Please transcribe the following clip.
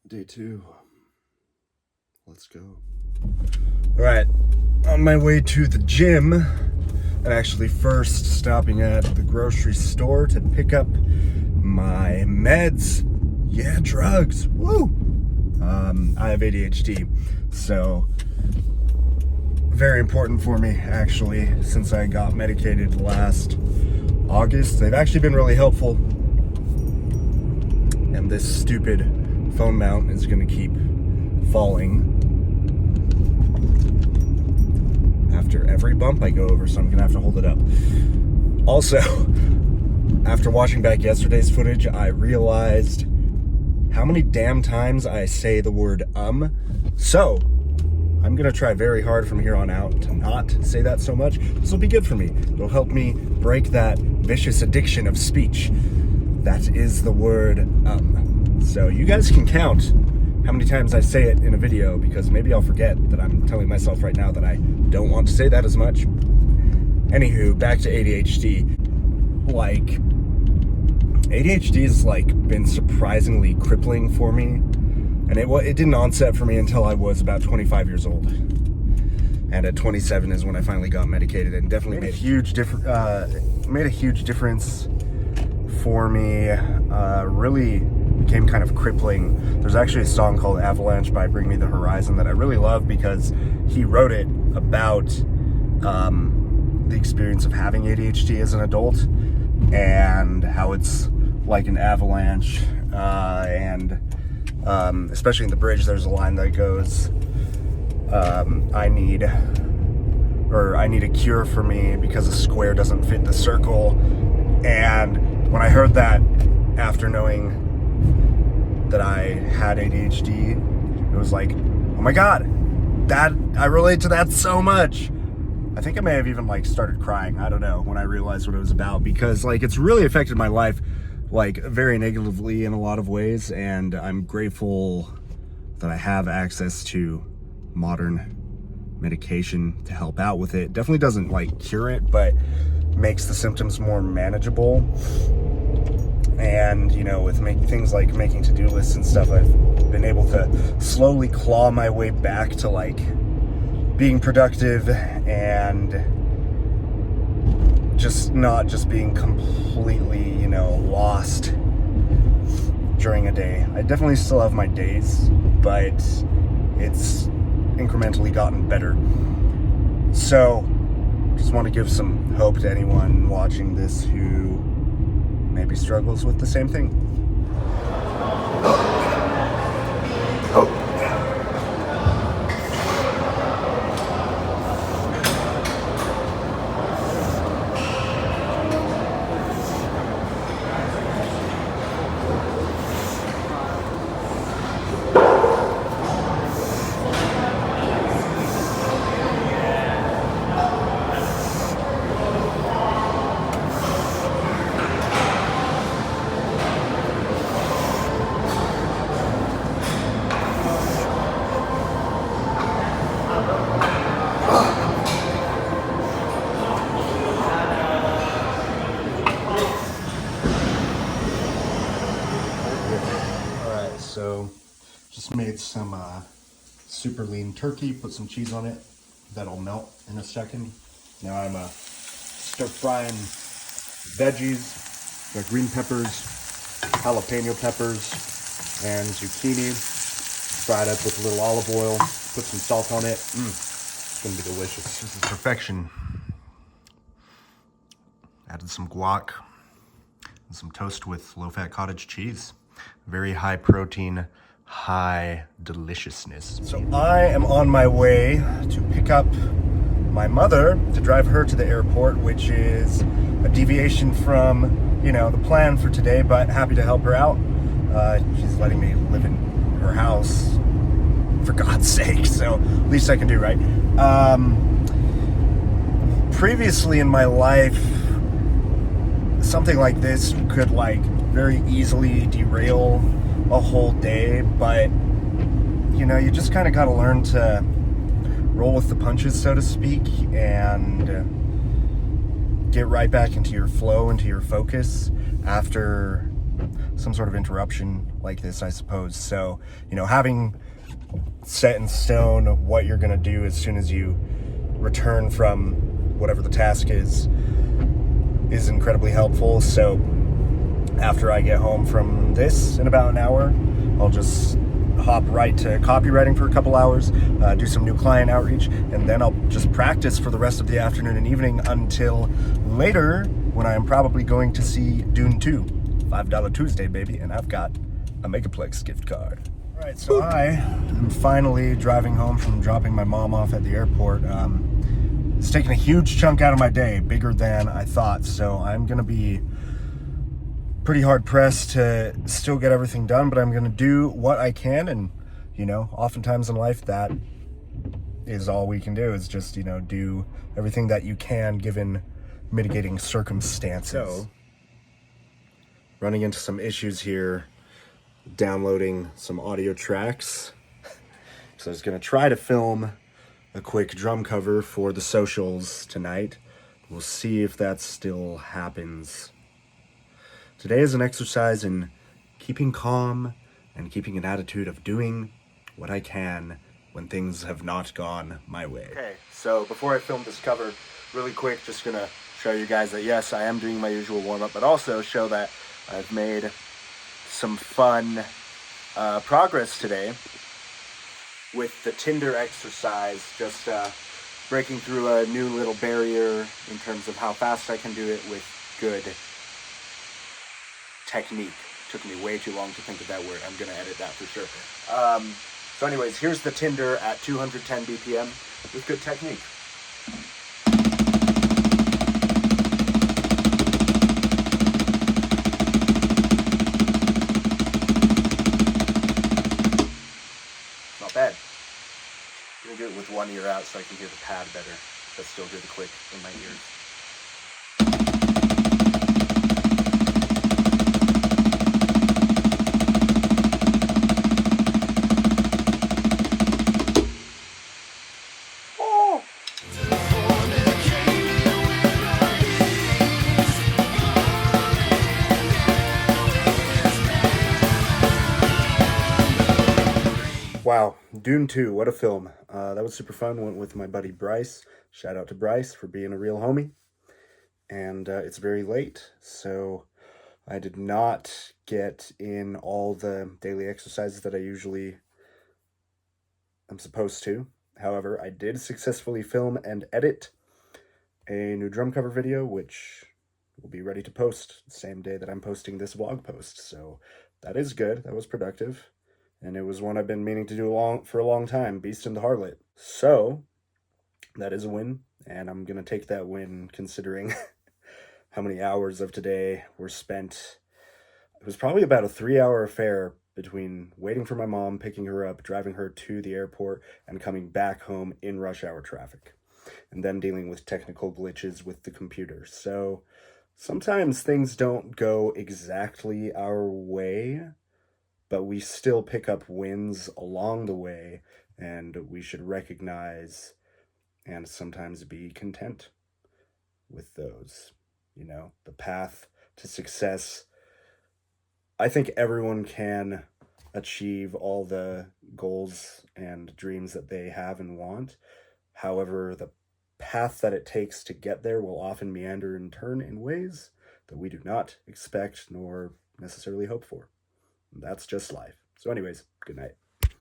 Day 2. Let's go. All right, on my way to the gym, and actually first stopping at the grocery store to pick up my meds. Yeah, drugs. Woo! I have ADHD, so very important for me, actually, since I got medicated last August. They've actually been really helpful. And this stupid phone mount is going to keep falling after every bump I go over, so I'm going to have to hold it up. Also, after watching back yesterday's footage, I realized how many damn times I say the word So, I'm going to try very hard from here on out to not say that so much. This will be good for me. It'll help me break that vicious addiction of speech. That is the word So you guys can count how many times I say it in a video, because maybe I'll forget that I'm telling myself right now that I don't want to say that as much. Anywho, back to ADHD. ADHD has been surprisingly crippling for me, and it didn't onset for me until I was about 25 years old. And at 27 is when I finally got medicated, and definitely made a huge difference for me. Really became kind of crippling. There's actually a song called Avalanche by Bring Me the Horizon that I really love, because he wrote it about the experience of having ADHD as an adult, and how it's like an avalanche, and especially in the bridge there's a line that goes, I need a cure for me because a square doesn't fit the circle. And when I heard that, after knowing that I had ADHD, it was like, oh my god, that I relate to that so much. I think I may have even started crying, I don't know, when I realized what it was about, because it's really affected my life very negatively in a lot of ways, and I'm grateful that I have access to modern medication to help out with it. Definitely doesn't cure it, but makes the symptoms more manageable. And with things like making to-do lists and stuff, I've been able to slowly claw my way back to being productive, and not being completely lost during a day. I definitely still have my days, but it's incrementally gotten better. So just want to give some hope to anyone watching this who maybe struggles with the same thing. So just made some super lean turkey, put some cheese on it. That'll melt in a second. Now I'm stir frying veggies. Got green peppers, jalapeno peppers, and zucchini. Fried up with a little olive oil. Put some salt on it. It's gonna be delicious. This is perfection. Added some guac and some toast with low-fat cottage cheese. Very high protein, high deliciousness. So I am on my way to pick up my mother to drive her to the airport, which is a deviation from, the plan for today, but happy to help her out. She's letting me live in her house, for God's sake, so least I can do, right? Previously in my life, something like this could very easily derail a whole day, but you just kind of got to learn to roll with the punches, so to speak, and get right back into your flow, into your focus after some sort of interruption like this, I suppose. So, you know, having set in stone what you're going to do as soon as you return from whatever the task is incredibly helpful. So after I get home from this in about an hour, I'll just hop right to copywriting for a couple hours, do some new client outreach, and then I'll just practice for the rest of the afternoon and evening until later, when I am probably going to see Dune 2. $5 Tuesday, baby, and I've got a Megaplex gift card. All right, so I am finally driving home from dropping my mom off at the airport. It's taken a huge chunk out of my day, bigger than I thought, so I'm gonna be pretty hard pressed to still get everything done, but I'm gonna do what I can, and you know, oftentimes in life that is all we can do, is just, you know, do everything that you can given mitigating circumstances. So, running into some issues here, downloading some audio tracks. So I was gonna try to film a quick drum cover for the socials tonight. We'll see if that still happens. Today is an exercise in keeping calm and keeping an attitude of doing what I can when things have not gone my way. Okay, so before I film this cover, really quick, just gonna show you guys that yes, I am doing my usual warm-up, but also show that I've made some fun progress today with the Tinder exercise, just breaking through a new little barrier in terms of how fast I can do it with good technique. Took me way too long to think of that word. I'm gonna edit that for sure. So anyways, here's the Tinder at 210 BPM with good technique. Not bad. I'm gonna do it with one ear out so I can hear the pad better, but still hear the click in my ears. Wow, Dune 2, what a film. That was super fun. Went with my buddy Bryce. Shout out to Bryce for being a real homie. And it's very late, so I did not get in all the daily exercises that I usually am supposed to. However, I did successfully film and edit a new drum cover video, which will be ready to post the same day that I'm posting this vlog post. So that is good. That was productive. And it was one I've been meaning to do for a long time, Beast and the Harlot. So, that is a win, and I'm going to take that win considering how many hours of today were spent. It was probably about a 3-hour affair between waiting for my mom, picking her up, driving her to the airport, and coming back home in rush hour traffic. And then dealing with technical glitches with the computer. So, sometimes things don't go exactly our way, but we still pick up wins along the way, and we should recognize and sometimes be content with those. You know, the path to success. I think everyone can achieve all the goals and dreams that they have and want. However, the path that it takes to get there will often meander and turn in ways that we do not expect nor necessarily hope for. That's just life. So anyways, good night.